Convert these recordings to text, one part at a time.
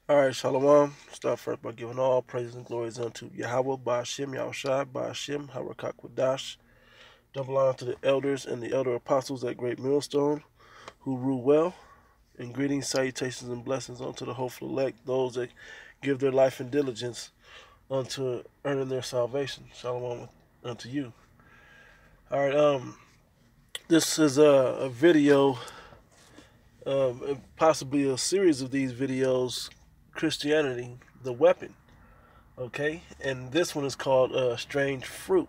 All right, Shalom. Start first by giving all praises and glories unto Yahweh, Ba'ashem, Yahushai, Ba'ashem, Harakak Wadash. Double honor to the elders and the elder apostles at Great Millstone who rule well. And greetings, salutations, and blessings unto the hopeful elect, those that give their life and diligence unto earning their salvation. Shalom unto you. All right, this is a video, possibly a series of these videos, Christianity, the weapon. Okay, and this one is called Strange Fruit.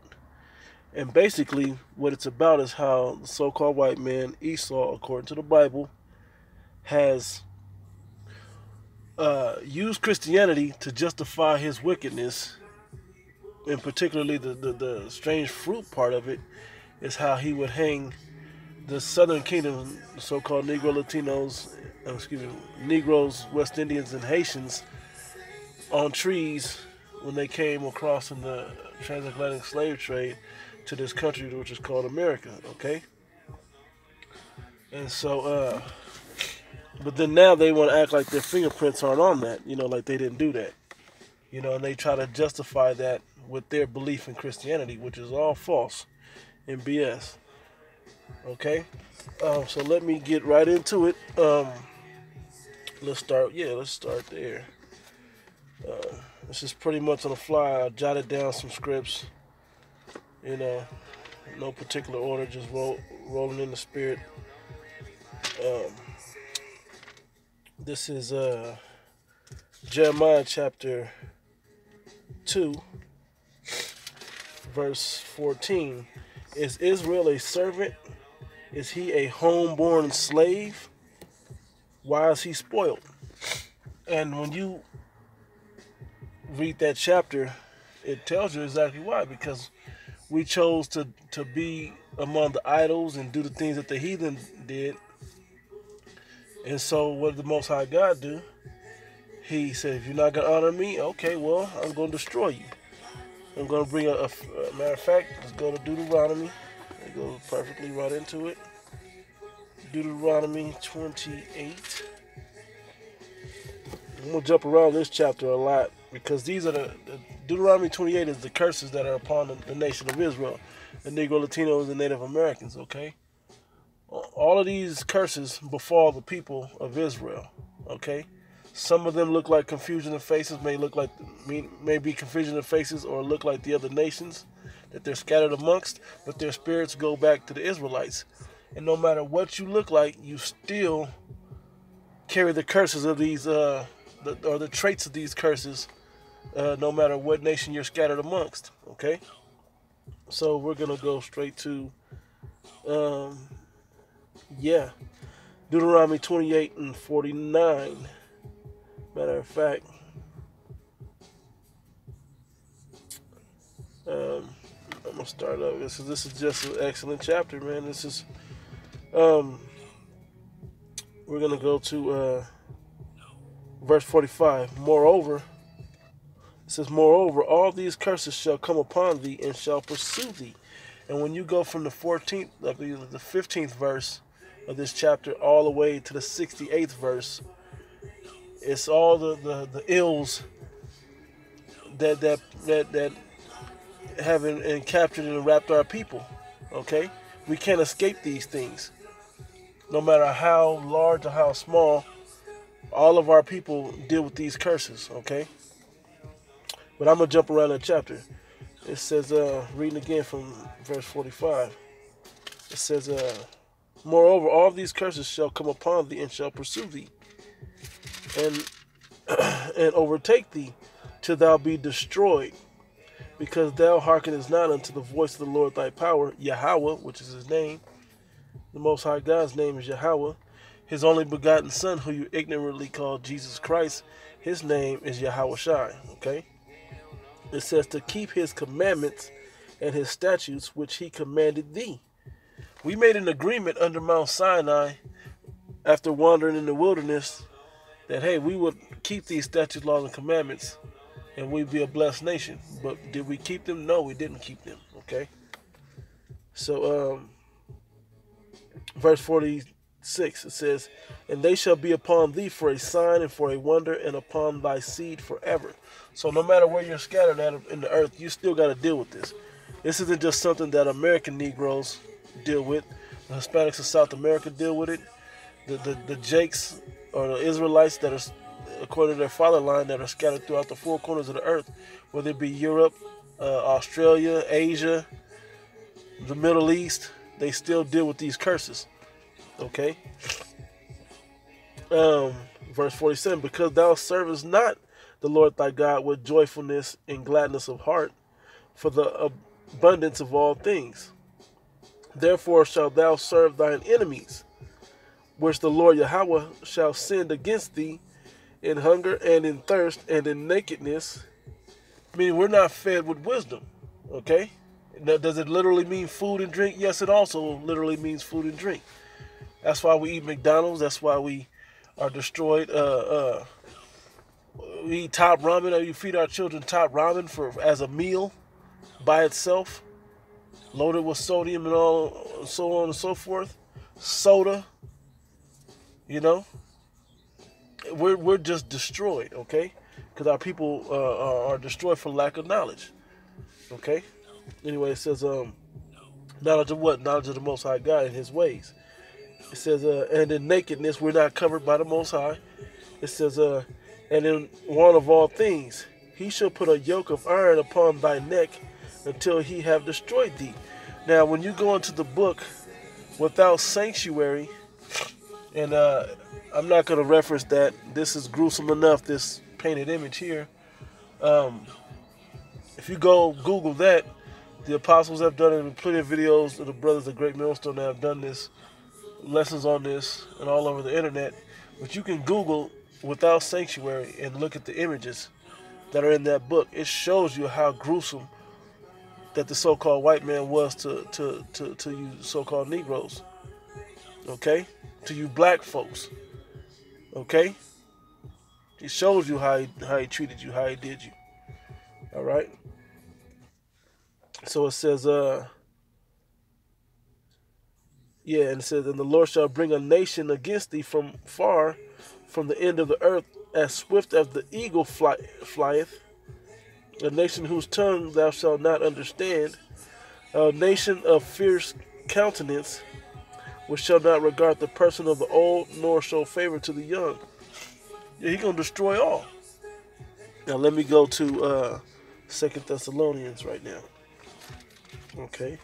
And basically, what it's about is how the so-called white man Esau, according to the Bible, has used Christianity to justify his wickedness. And particularly the strange fruit part of it is how he would hang the Southern Kingdom, the so-called Negro Latinos, Negroes, West Indians, and Haitians on trees when they came across in the transatlantic slave trade to this country, which is called America. Okay, and so, but then now they want to act like their fingerprints aren't on that. Like they didn't do that. And they try to justify that with their belief in Christianity, which is all false and BS. Okay, so let me get right into it. Let's start. Yeah, let's start there. This is pretty much on the fly. I jotted down some scripts. You know, no particular order, just rolling in the spirit. This is Jeremiah chapter 2, verse 14. Is Israel a servant? Is he a homeborn slave? Why is he spoiled? And when you read that chapter, it tells you exactly why. Because we chose to be among the idols and do the things that the heathen did. And so what did the Most High God do? He said, if you're not going to honor me, okay, well, I'm going to destroy you. I'm going to bring a matter of fact, let's go to Deuteronomy. It goes perfectly right into it. Deuteronomy 28. I'm going to jump around this chapter a lot because these are the Deuteronomy 28 is the curses that are upon the nation of Israel, the Negro Latinos and Native Americans, okay? All of these curses befall the people of Israel, okay? Some of them look like confusion of faces, may be confusion of faces or look like the other nations that they're scattered amongst, but their spirits go back to the Israelites. And no matter what you look like, you still carry the curses of these, or the traits of these curses, no matter what nation you're scattered amongst, okay? So we're going to go straight to, yeah, Deuteronomy 28 and 49. Matter of fact, I'm gonna start up. This is just an excellent chapter, man. This is we're gonna go to verse 45. Moreover, it says, moreover, all these curses shall come upon thee and shall pursue thee. And when you go from the 14th, I believe the 15th verse of this chapter all the way to the 68th verse, it's all the ills that have and captured and wrapped our people. Okay, we can't escape these things, no matter how large or how small. All of our people deal with these curses. Okay, but I'm gonna jump around that chapter. It says, reading again from verse 45. It says, moreover, all these curses shall come upon thee and shall pursue thee, and and overtake thee, till thou be destroyed, because thou hearkenest not unto the voice of the Lord thy power, Yahweh, which is his name. The Most High God's name is Yahweh. His only begotten Son, who you ignorantly call Jesus Christ, his name is Yahushai. Okay? It says to keep his commandments and his statutes, which he commanded thee. We made an agreement under Mount Sinai after wandering in the wilderness that, hey, we would keep these statutes, laws, and commandments, and we'd be a blessed nation. But did we keep them? No, we didn't keep them. Okay? So, verse 46 6, it says, "And they shall be upon thee for a sign and for a wonder, and upon thy seed forever." So no matter where you're scattered at in the earth, you still got to deal with this. This isn't just something that American Negroes deal with. The Hispanics of South America deal with it. The Jakes, or the Israelites that are, according to their father line, that are scattered throughout the four corners of the earth, whether it be Europe, Australia, Asia, the Middle East, they still deal with these curses. Okay? Verse 47, "Because thou servest not the Lord thy God with joyfulness and gladness of heart, for the abundance of all things. Therefore shalt thou serve thine enemies, which the Lord Yahweh shall send against thee in hunger and in thirst and in nakedness." Meaning we're not fed with wisdom. Okay? Now, does it literally mean food and drink? Yes, it also literally means food and drink. That's why we eat McDonald's. That's why we are destroyed. We eat top ramen, or you feed our children top ramen as a meal by itself, loaded with sodium and all, so on and so forth. Soda, you know, we're just destroyed, okay? Because our people are destroyed for lack of knowledge, okay? Anyway, it says, knowledge of what? Knowledge of the Most High God and His ways. It says, and in nakedness we're not covered by the Most High. It says, and in want of all things, He shall put a yoke of iron upon thy neck until He have destroyed thee. Now, when you go into the book without sanctuary, and I'm not going to reference that. This is gruesome enough, this painted image here. If you go Google that, the apostles have done it in plenty of videos of the brothers of Great Millstone that have done this, lessons on this, and all over the internet. But you can Google without sanctuary and look at the images that are in that book. It shows you how gruesome that the so-called white man was to you so-called Negroes. Okay? To you black folks. Okay? It shows you how he treated you, how he did you. All right? So it says, and it says, "And the Lord shall bring a nation against thee from far, from the end of the earth, as swift as the eagle flieth, a nation whose tongue thou shalt not understand, a nation of fierce countenance, which shall not regard the person of the old, nor show favor to the young." Yeah, He's going to destroy all. Now let me go to 2 Thessalonians right now. Okay.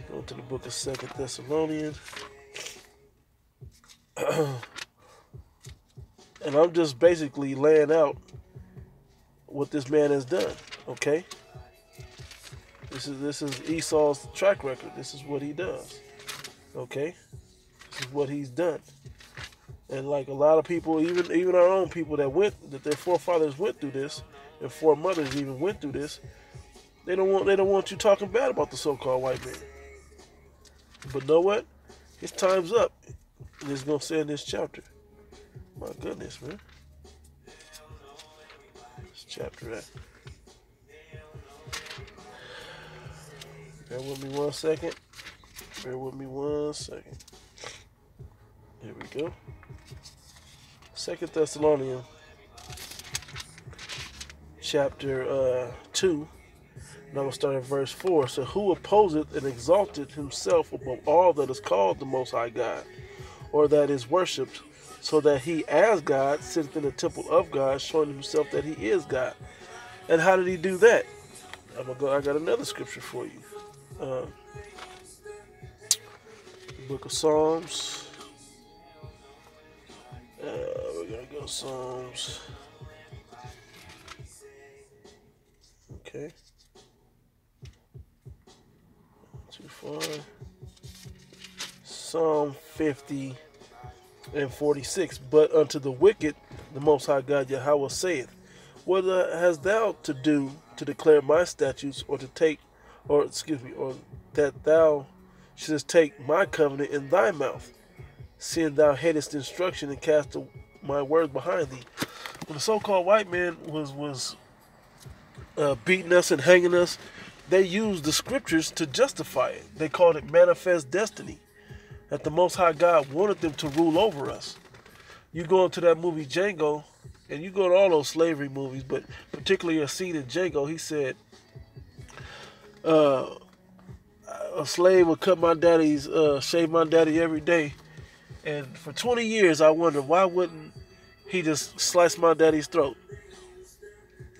Go to the book of 2 Thessalonians. And I'm just basically laying out what this man has done. Okay. This is Esau's track record. This is what he does. Okay. This is what he's done. And like a lot of people, even our own people that their forefathers went through this, and foremothers even went through this, they don't want you talking bad about the so-called white man. But know what? His time's up. And it's gonna say in this chapter. My goodness, man. This chapter that. Bear with me 1 second. Bear with me 1 second. Here we go. 2 Thessalonians chapter 2. And I'm going to start at verse 4. "So who opposeth and exalteth himself above all that is called the Most High God, or that is worshipped, so that he as God sitteth in the temple of God, showing himself that he is God." And how did he do that? I got another scripture for you. The book of Psalms. We're going to go Psalms. Okay. Too far. Psalm 50 and 46. "But unto the wicked, the Most High God Yahweh saith, What hast thou to do to declare my statutes, or that thou shouldest take my covenant in thy mouth, seeing thou hatest instruction and cast my words behind thee?" When the so-called white man was beating us and hanging us, they used the scriptures to justify it. They called it manifest destiny. that the Most High God wanted them to rule over us. You go into that movie Django, and you go to all those slavery movies, but particularly a scene in Django, he said, a slave would shave my daddy every day. And for 20 years, I wondered, why wouldn't he just slice my daddy's throat?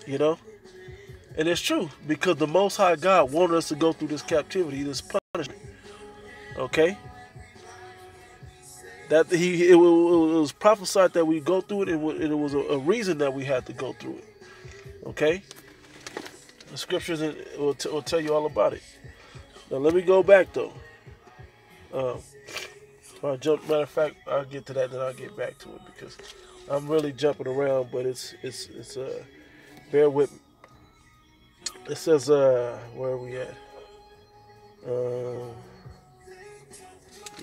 You know? And it's true, because the Most High God wanted us to go through this captivity, this punishment. Okay? That it was prophesied that we go through it, and it was a reason that we had to go through it. Okay? The scriptures will tell you all about it. Now let me go back though. Matter of fact, I'll get to that, then I'll get back to it, because I'm really jumping around, but it's bear with me. It says where are we at?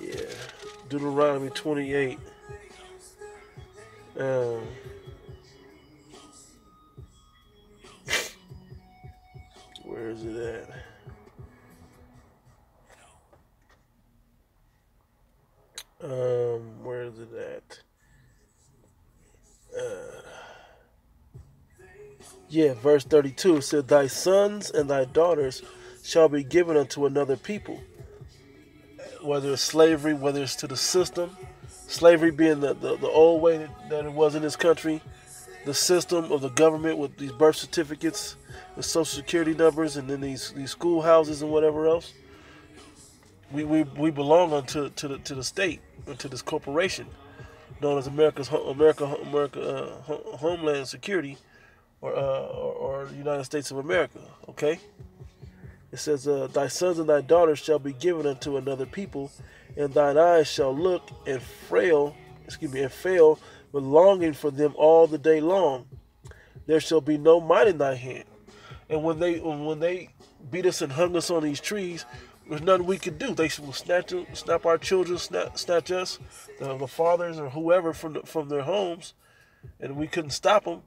Yeah, Deuteronomy 28. Where is it at? Where is it at? Verse 32. It said, "Thy sons and thy daughters shall be given unto another people." Whether it's slavery, whether it's to the system, slavery being the old way that it was in this country, the system of the government with these birth certificates, the social security numbers, and then these schoolhouses and whatever else. We belong to the state, to this corporation known as America Homeland Security, or the United States of America. Okay. It says, "Thy sons and thy daughters shall be given unto another people, and thine eyes shall look and fail with longing for them all the day long. There shall be no might in thy hand." And when they beat us and hung us on these trees, there's nothing we could do. They will snap our children, snatch us, the fathers or whoever from their homes, and we couldn't stop them.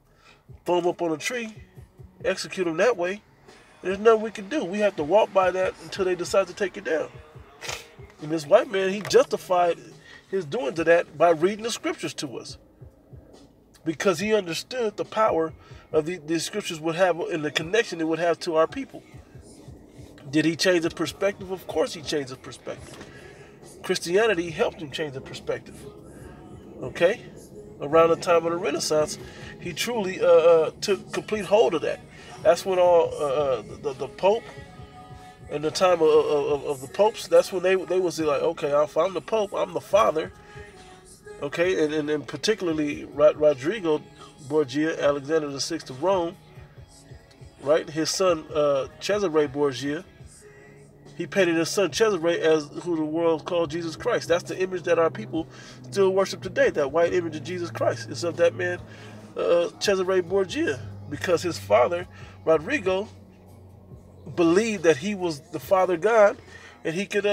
Throw them up on a tree, execute them that way. There's nothing we can do. We have to walk by that until they decide to take it down. And this white man, he justified his doing to that by reading the scriptures to us, because he understood the power of these scriptures would have and the connection it would have to our people. Did he change the perspective? Of course he changed the perspective. Christianity helped him change the perspective. Okay? Around the time of the Renaissance, he truly took complete hold of that. That's when all the Pope, and the time of the popes, that's when they would say, like, okay, if I'm the Pope, I'm the father. Okay, and particularly Rodrigo Borgia, Alexander VI of Rome, right? His son Cesare Borgia, he painted his son Cesare as who the world called Jesus Christ. That's the image that our people still worship today, that white image of Jesus Christ. It's of that man, Cesare Borgia, because his father, Rodrigo, believed that he was the Father God, and he could,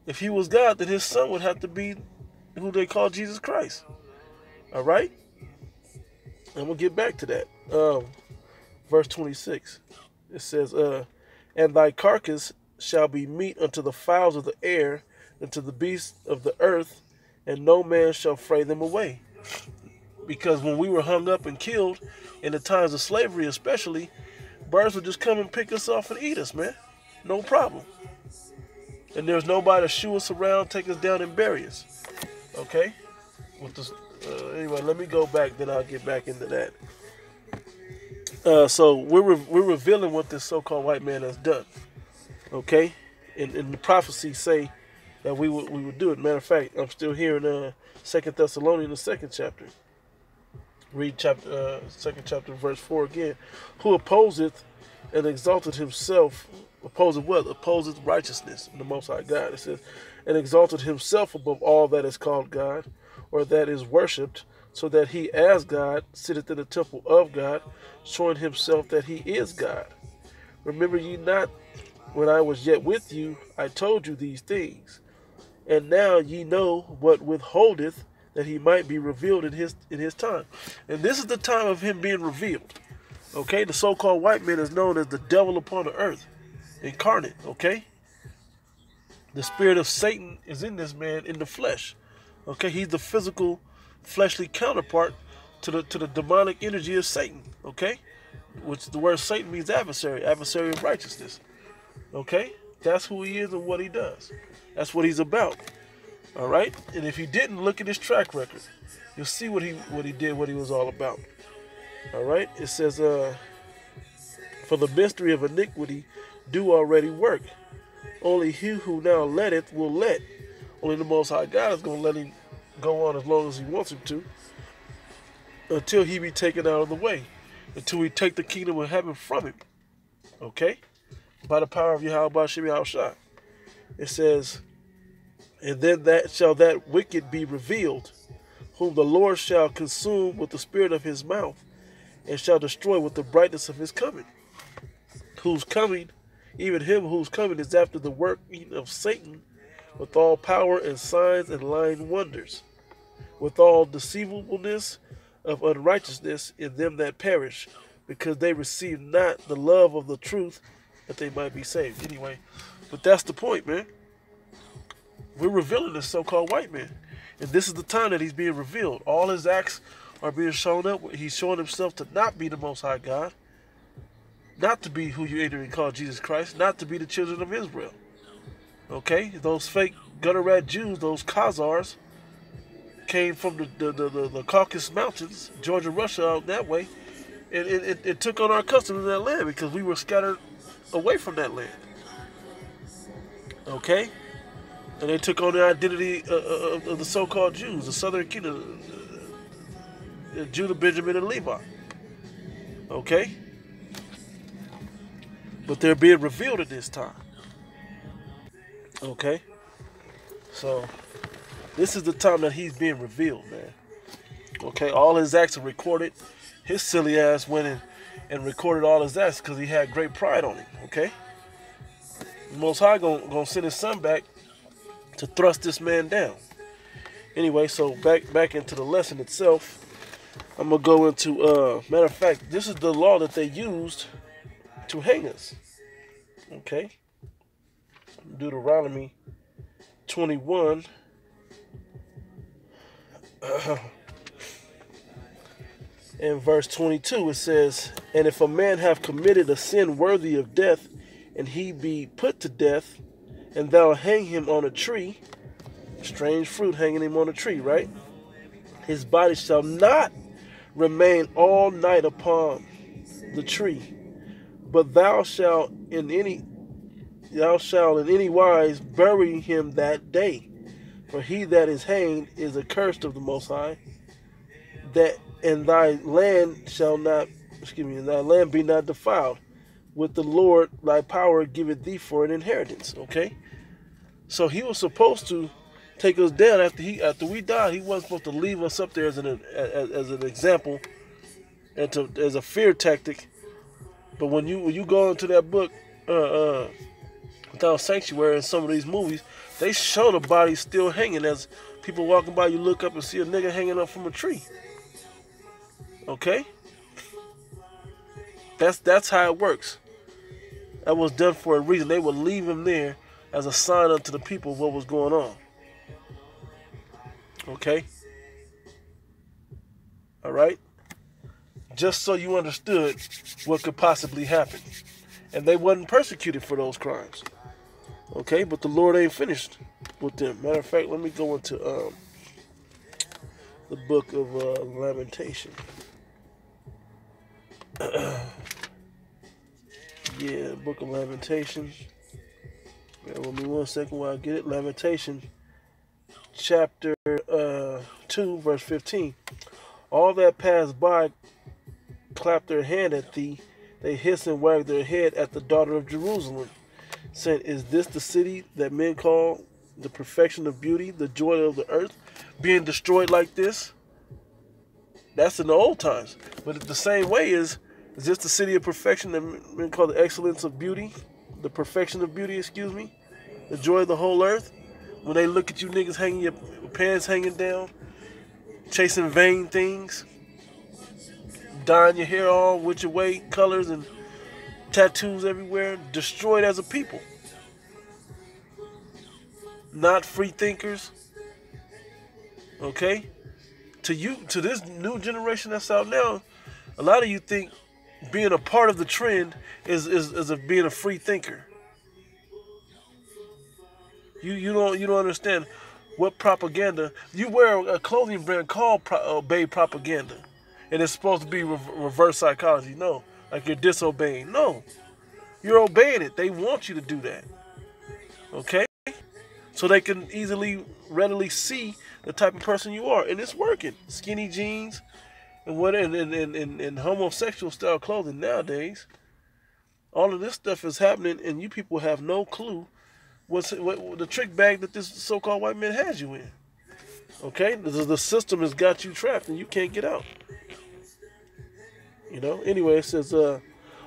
if he was God, then his son would have to be who they call Jesus Christ. All right? And we'll get back to that. Verse 26. It says, "And thy carcass shall be meat unto the fowls of the air, and to the beasts of the earth, and no man shall fray them away." Because when we were hung up and killed, in the times of slavery especially, birds would just come and pick us off and eat us, man. No problem. And there's nobody to shoo us around, take us down, and bury us. Okay? With this, anyway, let me go back, then I'll get back into that. So we're revealing what this so-called white man has done. Okay? And the prophecies say that we would do it. Matter of fact, I'm still here in 2 Thessalonians, the 2nd chapter. Read chapter 2nd chapter, verse 4 again. "Who opposeth and exalted himself," opposeth what? Opposeth righteousness in the Most High God. It says, "and exalted himself above all that is called God, or that is worshipped, so that he as God sitteth in the temple of God, showing himself that he is God. Remember ye not, when I was yet with you, I told you these things. And now ye know what withholdeth, that he might be revealed in his time." And this is the time of him being revealed. Okay, the so-called white man is known as the devil upon the earth, incarnate. Okay, The spirit of Satan is in this man in the flesh. Okay, he's the physical, fleshly counterpart to the demonic energy of Satan. Okay, which the word Satan means adversary, adversary of righteousness. Okay, that's who he is and what he does. That's what he's about. All right, and if you didn't look at his track record, you'll see what he did, what he was all about. All right, it says, for the mystery of iniquity do already work. Only he who now letteth will let. Only the Most High God is going to let him go on as long as he wants him to, until he be taken out of the way, until we take the kingdom of heaven from him. Okay? By the power of Yahweh Shem Yahushua. It says, and then that wicked be revealed, whom the Lord shall consume with the spirit of his mouth, and shall destroy with the brightness of his coming. Whose coming, even him whose coming is after the working of Satan, with all power and signs and lying wonders, with all deceivableness of unrighteousness in them that perish, because they receive not the love of the truth, that they might be saved. Anyway, but that's the point, man. We're revealing this so-called white man. And this is the time that he's being revealed. All his acts are being shown up. He's showing himself to not be the Most High God, not to be who you ignorantly call Jesus Christ, not to be the children of Israel. Okay? Those fake gutter rat Jews, those Khazars, came from the Caucasus Mountains, Georgia, Russia, out that way, and it took on our customs in that land because we were scattered away from that land. Okay? And they took on the identity of the so-called Jews, the southern kingdom, Judah, Benjamin, and Levi. Okay? But they're being revealed at this time. Okay? So, this is the time that he's being revealed, man. Okay? All his acts are recorded. His silly ass went and recorded all his acts because he had great pride on him. Okay? The Most High gonna send his son back to thrust this man down. Anyway, so back into the lesson itself. I'm gonna go into matter of fact, this is the law that they used to hang us. Okay? Deuteronomy 21. In verse 22 it says, and if a man have committed a sin worthy of death, and he be put to death, and thou hang him on a tree, strange fruit hanging him on a tree, right? His body shall not remain all night upon the tree, but thou shalt in any wise bury him that day. For he that is hanged is accursed of the Most High, and thy land be not defiled, with the Lord thy power giveth thee for an inheritance. Okay? So he was supposed to take us down after we died. He wasn't supposed to leave us up there as an example and as a fear tactic. But when you go into that book, Without Sanctuary, in some of these movies, they show the body still hanging. As people walking by, you look up and see a nigga hanging up from a tree. Okay? That's how it works. That was done for a reason. They would leave him there as a sign unto the people of what was going on. Okay? Alright? Just so you understood what could possibly happen. And they wasn't persecuted for those crimes. Okay? But the Lord ain't finished with them. Matter of fact, let me go into the book of Lamentation. Yeah, book of Lamentation. Bear with me 1 second while I get it. Lamentation, chapter 2, verse 15. All that pass by clap their hand at thee. They hiss and wag their head at the daughter of Jerusalem, saying, is this the city that men call the perfection of beauty, the joy of the earth, being destroyed like this? That's in the old times. But the same way is this the city of perfection that men call the excellence of beauty, the perfection of beauty, excuse me, the joy of the whole earth? When they look at you niggas hanging your pants hanging down, chasing vain things, dyeing your hair all with your way colors and tattoos everywhere, destroyed as a people. not free thinkers. Okay? To this new generation that's out now, a lot of you think being a part of the trend is of being a free thinker. You don't understand what propaganda. You wear a clothing brand called Obey Propaganda, and it's supposed to be reverse psychology. No, like you're disobeying. No, you're obeying it. They want you to do that. Okay, so they can readily see the type of person you are, and it's working. Skinny jeans and and homosexual style clothing nowadays. All of this stuff is happening, and you people have no clue what the trick bag that this so-called white man has you in. Okay, the system has got you trapped, and you can't get out. Anyway, it says,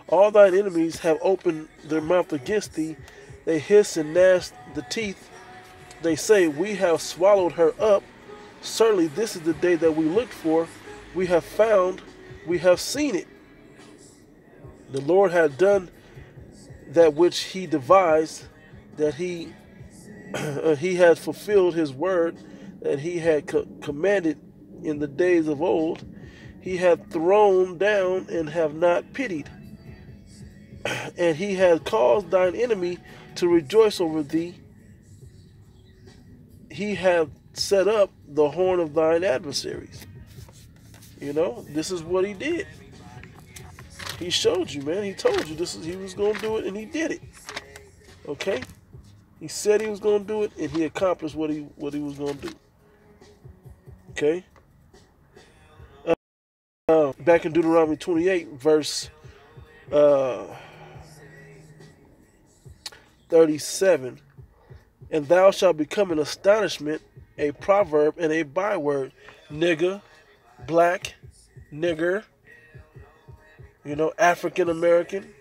all thine enemies have opened their mouth against thee. They hiss and gnash the teeth. They say, we have swallowed her up. Certainly this is the day that we looked for. We have found, we have seen it. The Lord had done that which he devised, that he had fulfilled his word, that he had commanded in the days of old. He had thrown down and have not pitied. And he had caused thine enemy to rejoice over thee. He had set up the horn of thine adversaries. This is what he did. He showed you, man. He told you he was going to do it, and he did it. Okay? He said he was going to do it, and he accomplished what he was going to do. Okay? Back in Deuteronomy 28, verse 37, and thou shalt become an astonishment, a proverb, and a byword. Nigger, black, nigger, African American.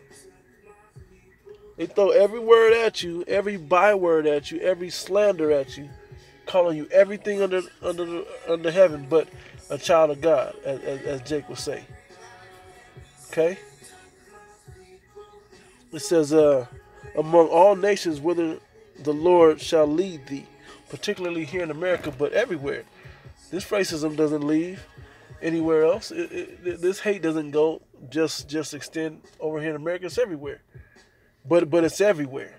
They throw every word at you, every byword at you, every slander at you, calling you everything under heaven but a child of God, as Jake would say. Okay? It says, among all nations whither the Lord shall lead thee, particularly here in America, but everywhere. This racism doesn't leave anywhere else. This hate doesn't go just extend over here in America. It's everywhere. But it's everywhere.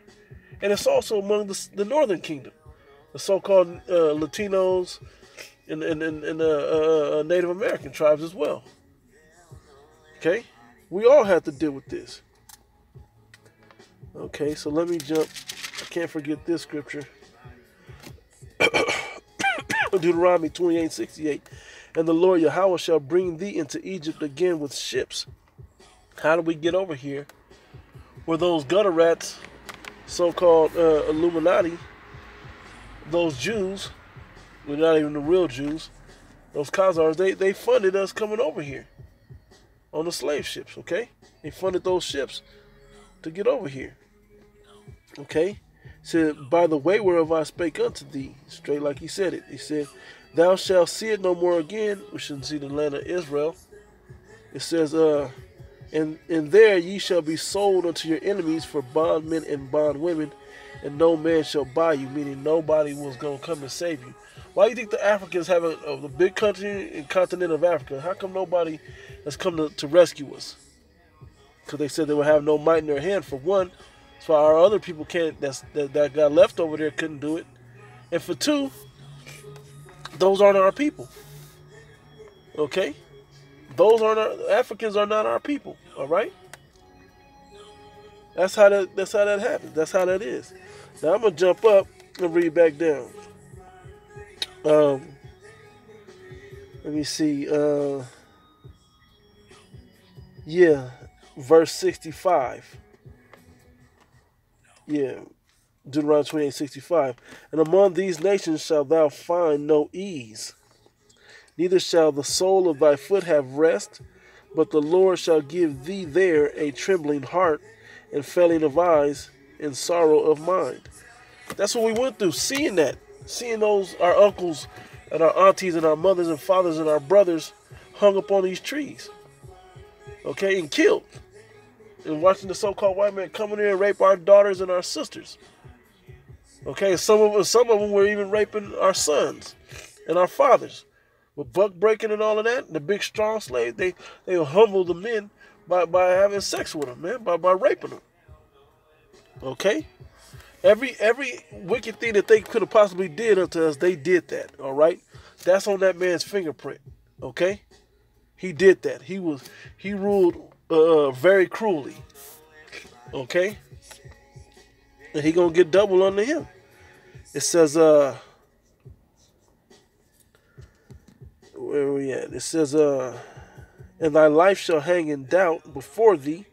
And it's also among the Northern Kingdom, the so-called Latinos and Native American tribes as well. Okay? We all have to deal with this. Okay, so let me jump. I can't forget this scripture. Deuteronomy 28:68. And the Lord Yahweh shall bring thee into Egypt again with ships. How do we get over here? Where those gutter rats, so-called Illuminati, those Jews, we're not even the real Jews, those Khazars, they funded us coming over here on the slave ships, okay? They funded those ships to get over here, okay? Said, by the way whereof I spake unto thee, straight like he said it. He said, thou shalt see it no more again. We shouldn't see the land of Israel. It says, and there ye shall be sold unto your enemies for bondmen and bondwomen, and no man shall buy you, meaning nobody was going to come and save you. Why do you think the Africans have the big country and continent of Africa? How come nobody has come to rescue us? Because they said they would have no might in their hand, for one. So our other people that got left over there couldn't do it. And for two, those aren't our people. Okay? Africans are not our people. All right? That's how that happens. That's how that is. Now I'm gonna jump up and read back down. Let me see. Verse 65. Yeah, Deuteronomy 28:65. And among these nations shalt thou find no ease, neither shall the sole of thy foot have rest, but the Lord shall give thee there a trembling heart, and failing of eyes, and sorrow of mind. That's what we went through, seeing those, our uncles and our aunties and our mothers and fathers and our brothers hung up on these trees, okay, and killed. And watching the so-called white man come in here and rape our daughters and our sisters. Okay, some of them were even raping our sons and our fathers with buck breaking and all of that. The big strong slaves, they humble the men by having sex with them, man, by raping them. Okay, every wicked thing that they could have possibly did unto us, they did that. All right, that's on that man's fingerprint. Okay, he did that. He ruled very cruelly. Okay, and he gonna get double under him. It says where are we at? It says and thy life shall hang in doubt before thee.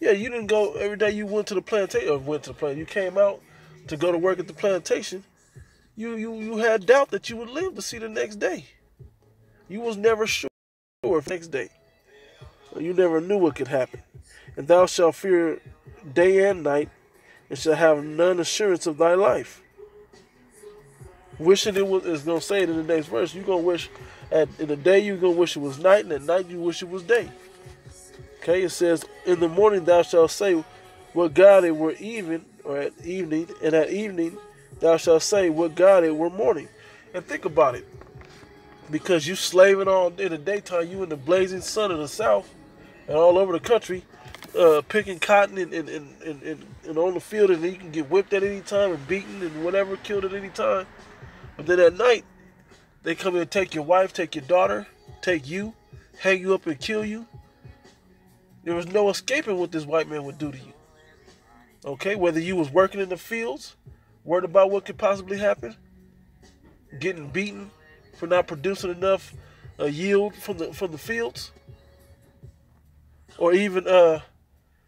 Yeah, you didn't go every day you went to the plantation or went to the plant. You came out to go to work at the plantation. You had doubt that you would live to see the next day. You was never sure of the next day. You never knew what could happen. And thou shalt fear day and night, and shall have none assurance of thy life. Wishing it was, is gonna say it in the next verse. You gonna wish in the day you gonna wish it was night, and at night you wish it was day. Okay, it says, in the morning thou shalt say, what God it were even, or at evening, and at evening thou shalt say, what God it were morning. And think about it. Because you slaving all in the daytime, you in the blazing sun of the south, and all over the country, picking cotton and on the field, and then you can get whipped at any time and beaten and whatever, killed at any time. But then at night, they come in and take your wife, take your daughter, take you, hang you up and kill you. There was no escaping what this white man would do to you. Okay, whether you was working in the fields, worried about what could possibly happen, getting beaten for not producing enough yield from the fields, or even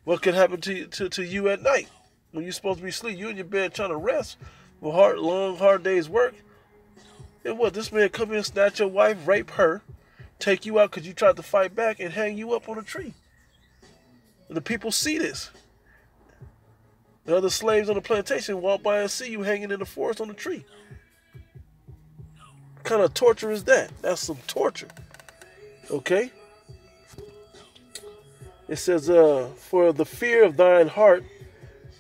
what could happen to you at night when you're supposed to be asleep. You in your bed trying to rest with long, hard days' work. And what, this man come in, snatch your wife, rape her, take you out because you tried to fight back, and hang you up on a tree. And the people see this. The other slaves on the plantation walk by and see you hanging in the forest on a tree. What kind of torture is that? That's some torture. Okay? It says, for the fear of thine heart,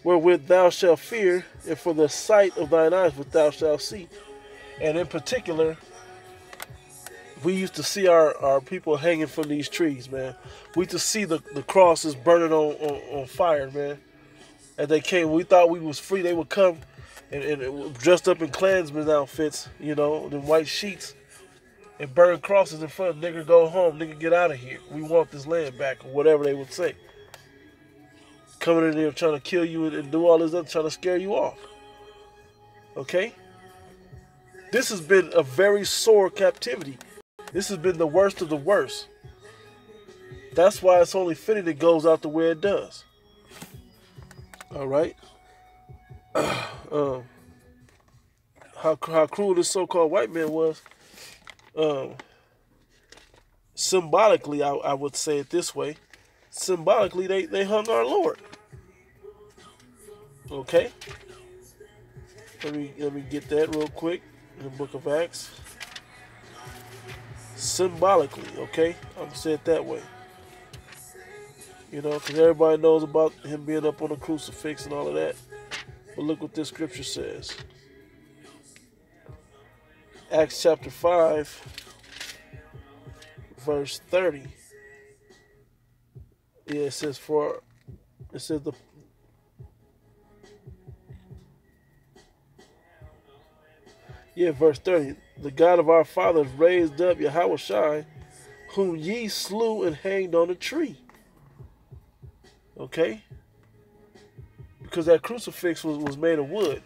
wherewith thou shalt fear, and for the sight of thine eyes, which thou shalt see. And in particular, we used to see our people hanging from these trees, man. We used to see the crosses burning on fire, man. As they came, we thought we was free. They would come and dressed up in Klansmen outfits, you know, the white sheets, and burn crosses in front. Nigga, go home. Nigga, get out of here. We want this land back, or whatever they would say. Coming in there trying to kill you and do all this other, trying to scare you off. Okay? This has been a very sore captivity. This has been the worst of the worst. That's why it's only fitting it goes out the way it does. All right? How cruel this so-called white man was. Symbolically, I would say it this way. Symbolically, they hung our Lord. Okay? Let me get that real quick in the book of Acts. Symbolically, okay? I'm gonna say it that way. You know, because everybody knows about him being up on a crucifix and all of that. But look what this scripture says. Acts chapter 5, verse 30. Yeah, it says verse 30. The God of our fathers raised up Yahushua, whom ye slew and hanged on a tree. Okay? Because that crucifix was made of wood,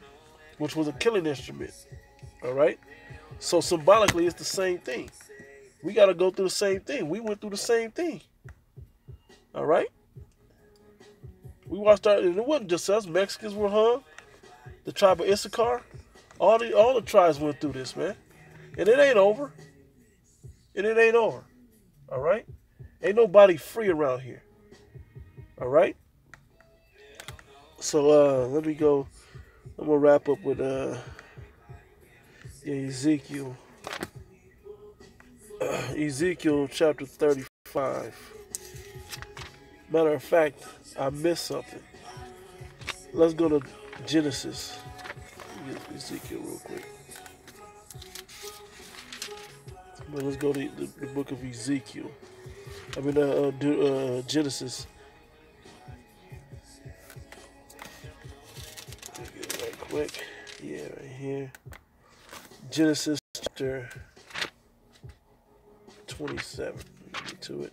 which was a killing instrument. Alright? So symbolically, it's the same thing. We got to go through the same thing. We went through the same thing. Alright? We watched and it wasn't just us. Mexicans were hung. The tribe of Issachar. All the tribes went through this, man. And it ain't over. And it ain't over. Alright? Ain't nobody free around here. Alright? So let me go. I'm gonna wrap up with Ezekiel. Ezekiel chapter 35. Matter of fact, I missed something. Let's go to Genesis. get Ezekiel real quick. But let's go to the book of Ezekiel. I mean, Genesis. Get it right quick. Yeah, right here. Genesis chapter 27. Get to it.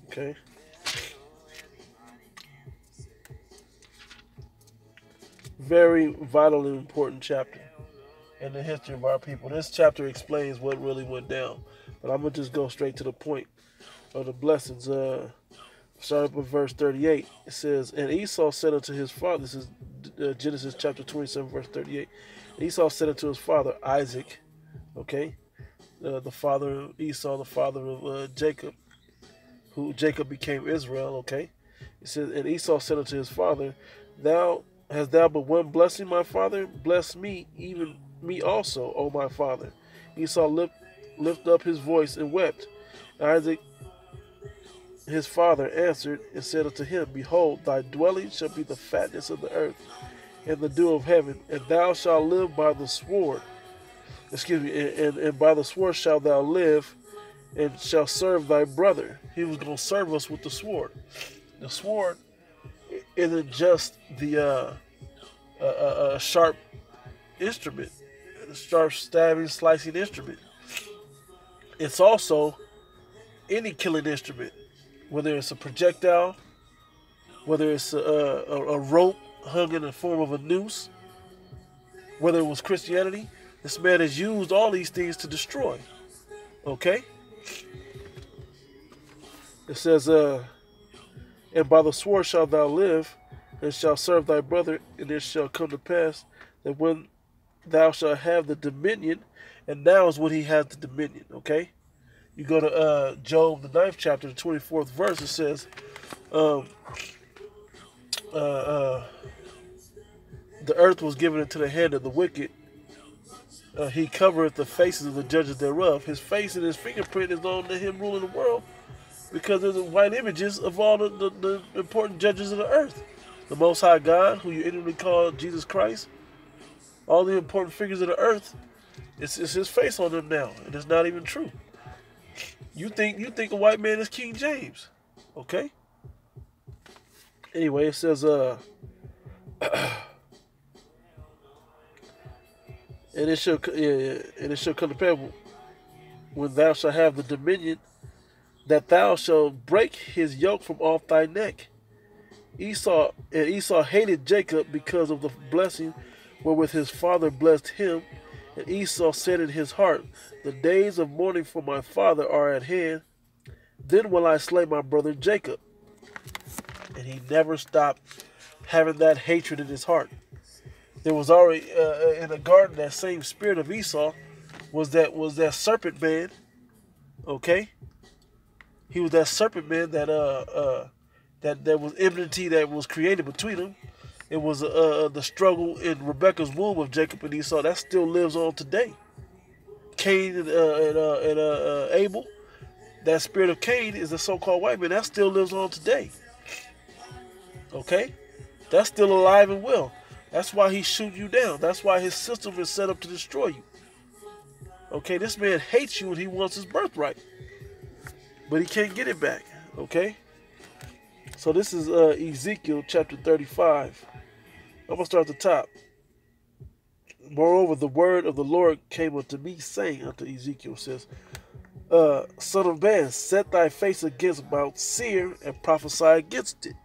Okay. Very vital and important chapter in the history of our people. This chapter explains what really went down. But I'm going to just go straight to the point of the blessings. Starting with verse 38. It says, and Esau said unto his father, this is Genesis chapter 27, verse 38. And Esau said unto his father, Isaac, okay, the father of Esau, the father of Jacob, who Jacob became Israel, okay. It says, and Esau said unto his father, hast thou but one blessing, my father? Bless me, even me also, O my father. Esau lift up his voice and wept. And Isaac his father answered and said unto him, behold, thy dwelling shall be the fatness of the earth and the dew of heaven, and thou shalt live by the sword. And by the sword shalt thou live, and shall serve thy brother. He was going to serve us with the sword. The sword isn't just the sharp instrument, a sharp stabbing, slicing instrument. It's also any killing instrument, whether it's a projectile, whether it's a rope hung in the form of a noose, whether it was Christianity. This man has used all these things to destroy. Okay? It says, and by the sword shalt thou live, and shalt serve thy brother, and it shall come to pass that when thou shalt have the dominion, and now is when he has the dominion, okay? You go to Job, the 9th chapter, the 24th verse, it says, the earth was given into the hand of the wicked. He covereth the faces of the judges thereof. His face and his fingerprint is on him ruling the world, because there's the white images of all the important judges of the earth. The Most High God, who you inwardly call Jesus Christ, all the important figures of the earth, it's his face on them now, and it's not even true. You think a white man is King James, okay? Anyway, it says, and it shall come to pass when thou shalt have the dominion, that thou shalt break his yoke from off thy neck. Esau hated Jacob because of the blessing wherewith his father blessed him. And Esau said in his heart, the days of mourning for my father are at hand. Then will I slay my brother Jacob. And he never stopped having that hatred in his heart. There was already in the garden, that same spirit of Esau was that serpent man. Okay, he was that serpent man that was enmity that was created between them. It was the struggle in Rebekah's womb of Jacob and Esau that still lives on today. Cain and Abel, that spirit of Cain is the so-called white man that still lives on today. Okay, that's still alive and well. That's why he's shooting you down. That's why his system is set up to destroy you. Okay, this man hates you and he wants his birthright, but he can't get it back. Okay, so this is Ezekiel chapter 35. I'm going to start at the top. Moreover, the word of the Lord came unto me, saying unto Ezekiel, says, Son of man, set thy face against Mount Seir, and prophesy against it.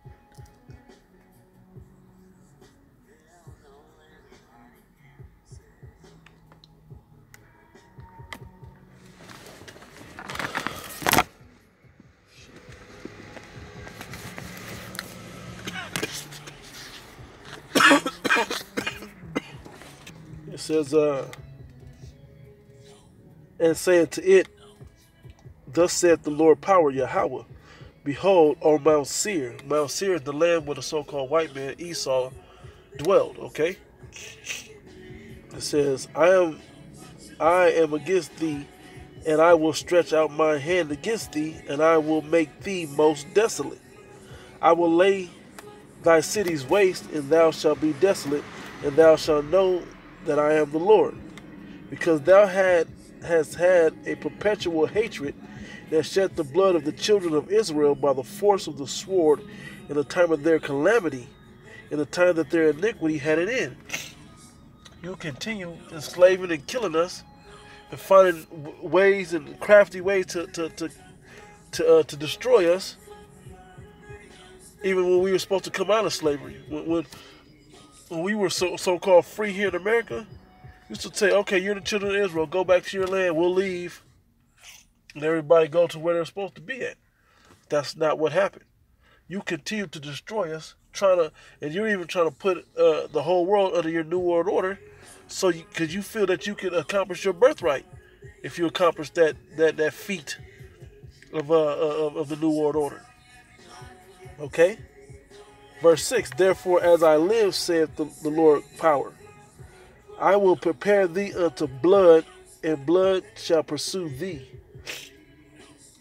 It says, and saying to it, thus saith the Lord power Yahweh, behold, on Mount Seir. Mount Seir is the land where the so-called white man Esau dwelled. Okay, it says, I am against thee, and I will stretch out my hand against thee, and I will make thee most desolate. I will lay thy cities waste, and thou shalt be desolate, and thou shalt know that I am the Lord. Because thou hast had a perpetual hatred, that shed the blood of the children of Israel by the force of the sword in the time of their calamity, in the time that their iniquity had an end. You continue enslaving and killing us, and finding ways and crafty ways to destroy us, even when we were supposed to come out of slavery. When we were so-called free here in America, we used to say, okay, you're the children of Israel, go back to your land, we'll leave, and everybody go to where they're supposed to be at. That's not what happened. You continue to destroy us, and you're even trying to put the whole world under your New World Order, because you feel that you can accomplish your birthright if you accomplish that feat of the New World Order. Okay? Verse 6, therefore as I live, saith the Lord power, I will prepare thee unto blood, and blood shall pursue thee.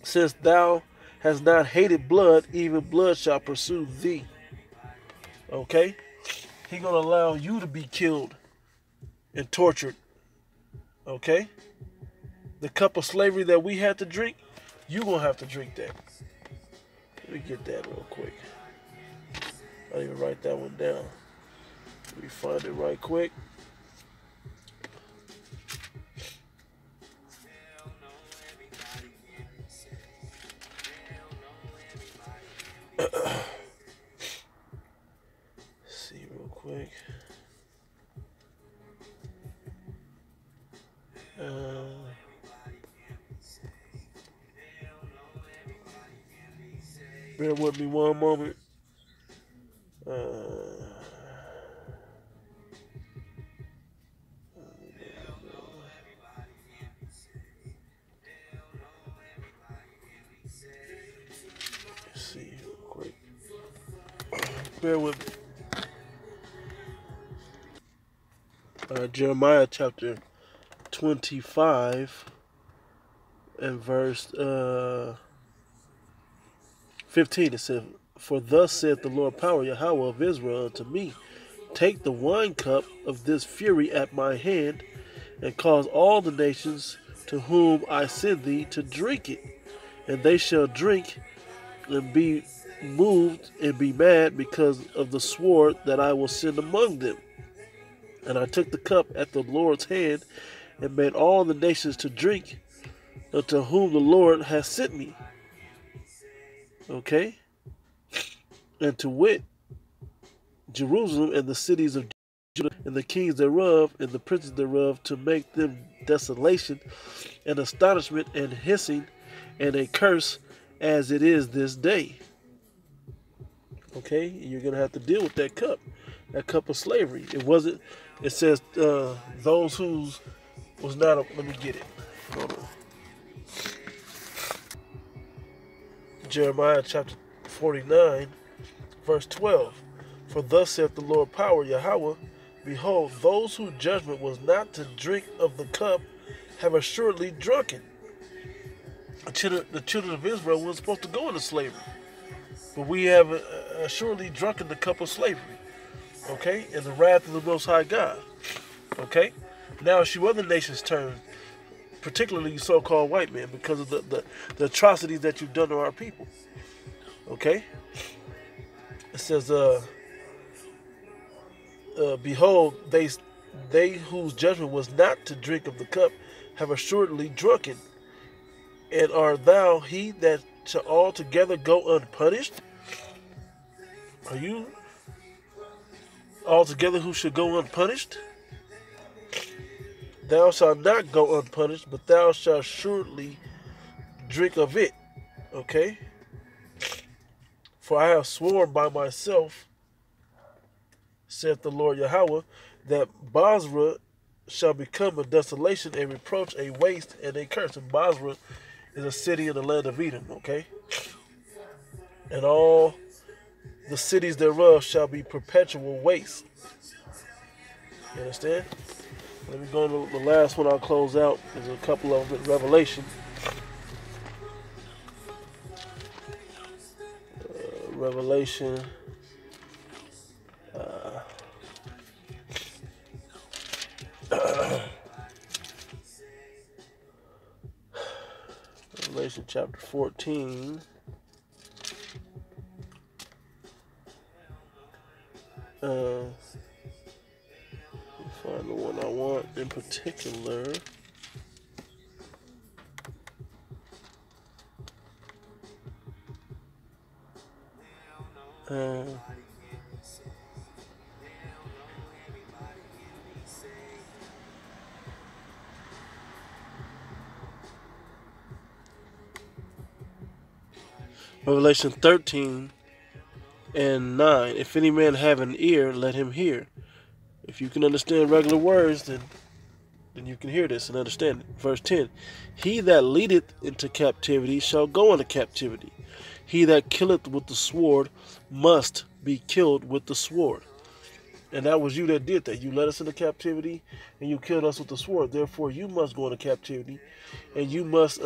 Since thou hast not hated blood, even blood shall pursue thee. Okay? He's going to allow you to be killed and tortured. Okay? The cup of slavery that we had to drink, you're going to have to drink that. Let me get that real quick. I didn't even write that one down. Let me find it right quick. See real quick. Bear with me one moment. Let's see real quick. Bear with me. Jeremiah chapter 25 and verse 15, it says, for thus saith the Lord power, Yahweh of Israel, unto me, take the wine cup of this fury at my hand, and cause all the nations to whom I send thee to drink it, and they shall drink and be moved and be mad because of the sword that I will send among them. And I took the cup at the Lord's hand, and made all the nations to drink, unto whom the Lord hath sent me. Okay? And to wit, Jerusalem and the cities of Judah, and the kings thereof, and the princes thereof, to make them desolation, and astonishment, and hissing, and a curse, as it is this day. Okay? You're going to have to deal with that cup of slavery. It says, those whose was not, let me get it. Hold on. Jeremiah chapter 49, verse 12. For thus saith the Lord power, Yahweh, behold, those whose judgment was not to drink of the cup have assuredly drunken. The children of Israel were supposed to go into slavery, but we have assuredly drunken the cup of slavery. Okay? And the wrath of the Most High God. Okay? Now it's you other nations' turn, particularly you so-called white men, because of the atrocities that you've done to our people. Okay? It says, behold, they whose judgment was not to drink of the cup have assuredly drunken. And art thou he that shall altogether go unpunished? Are you altogether who should go unpunished? Thou shalt not go unpunished, but thou shalt surely drink of it. Okay? For I have sworn by myself, saith the Lord Yahweh, that Basra shall become a desolation, a reproach, a waste, and a curse. And Basra is a city in the land of Edom, okay? And all the cities thereof shall be perpetual waste. You understand? Let me go to the last one I'll close out. There's a couple of them in Revelation. Revelation. Revelation chapter 14. Find the one I want in particular. Revelation 13 and 9. If any man have an ear, let him hear. If you can understand regular words, then you can hear this and understand it. Verse 10. He that leadeth into captivity shall go into captivity. He that killeth with the sword must be killed with the sword. And that was you that did that. You led us into captivity and you killed us with the sword. Therefore, you must go into captivity and you must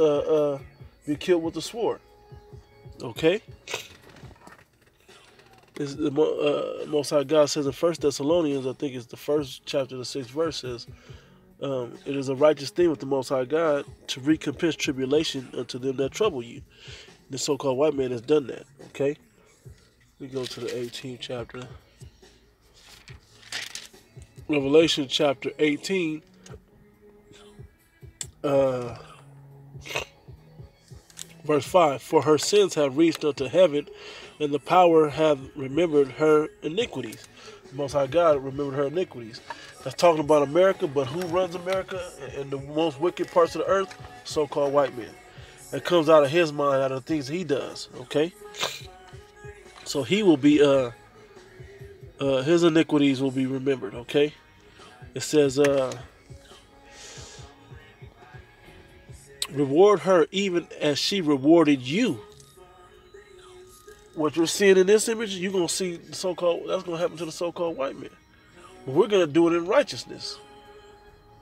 be killed with the sword. Okay? The Most High God says in 1 Thessalonians, I think it's the first chapter, the 6th verse says, it is a righteous thing with the Most High God to recompense tribulation unto them that trouble you. The so-called white man has done that. Okay? We go to the 18th chapter. Revelation chapter 18. Verse 5. For her sins have reached unto heaven, and the power hath remembered her iniquities. The Most High God remembered her iniquities. That's talking about America, but who runs America and the most wicked parts of the earth? So-called white men. That comes out of his mind, out of the things he does. Okay? So he will be, his iniquities will be remembered. Okay? It says, reward her even as she rewarded you. What you're seeing in this image, you're going to see the so-called, that's going to happen to the so-called white man. But we're going to do it in righteousness,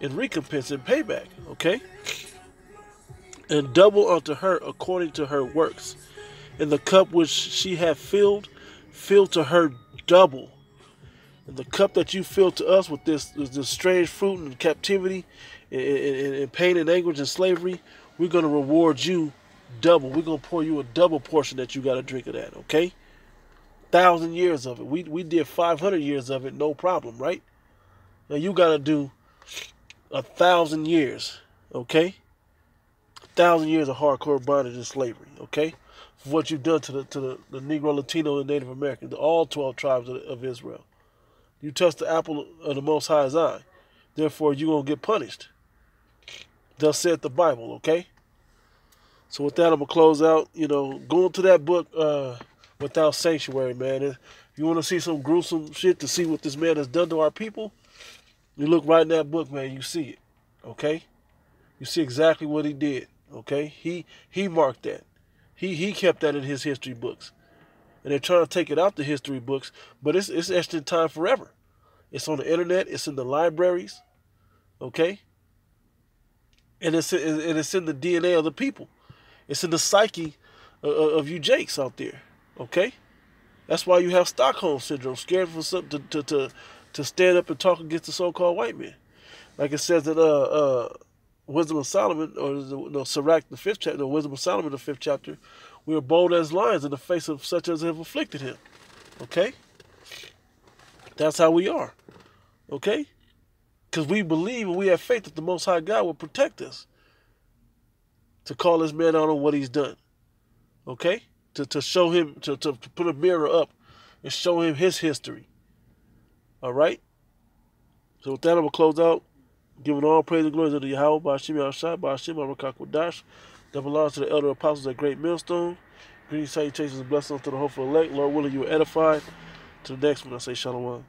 in recompense and payback, okay? And double unto her according to her works. And the cup which she hath filled, fill to her double. And the cup that you filled to us with this strange fruit and captivity and pain and anguish and slavery, we're going to reward you double. We're going to pour you a double portion that you got to drink of that, okay? 1,000 years of it. We did 500 years of it, no problem, right? Now you got to do 1,000 years, okay? 1,000 years of hardcore bondage and slavery, okay? For what you've done to the Negro, Latino, and Native Americans, all 12 tribes of Israel. You touch the apple of the Most High's eye. Therefore, you're going to get punished. Thus saith the Bible, okay? So with that, I'm going to close out. You know, go into that book, Without Sanctuary, man. If you want to see some gruesome shit to see what this man has done to our people, you look right in that book, man. You see it, okay? You see exactly what he did, okay? He marked that. He kept that in his history books. And they're trying to take it out the history books, but it's etched in time forever. It's on the internet. It's in the libraries, okay? And it's in the DNA of the people. It's in the psyche of you jakes out there, okay? That's why you have Stockholm Syndrome, scared for something to stand up and talk against the so-called white man. Like it says in Wisdom of Solomon, or Sirach, the 5th chapter, Wisdom of Solomon, the 5th chapter, we are bold as lions in the face of such as have afflicted him, okay? That's how we are, okay? Because we believe and we have faith that the Most High God will protect us. To call this man out on what he's done. Okay? To show him, to put a mirror up and show him his history. Alright? So with that, I'm going to close out. Giving all praise and glory to the Yahweh, Ba'ashim Yahshua, Ba'ashim Arakakwadash. Double honor to the elder apostles at Great Millstone. Greetings, salutations, and blessings to the hopeful elect. Lord willing, you are edified. To the next one, I say Shalom.